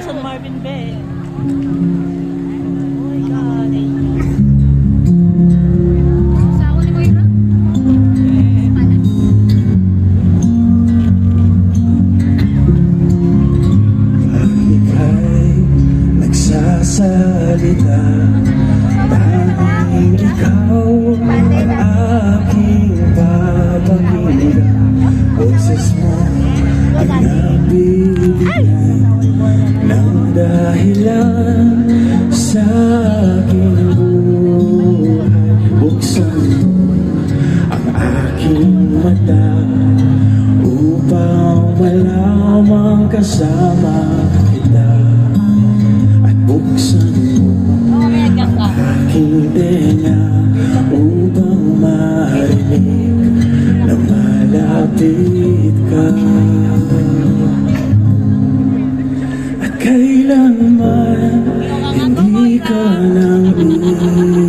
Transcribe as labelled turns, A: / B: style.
A: San Marvin Bay. Oh my God.
B: Nagsasalita, tanging ikaw ang aking papakinggan. Boses mo ang nabibigay ng dahilan sa aking buhay. Buksan mo ang aking mata upang malamang kasama kita. Buksan mo ang aking tenga upang marinig na malapit ka. At kailanman hindi ka nang iiwan.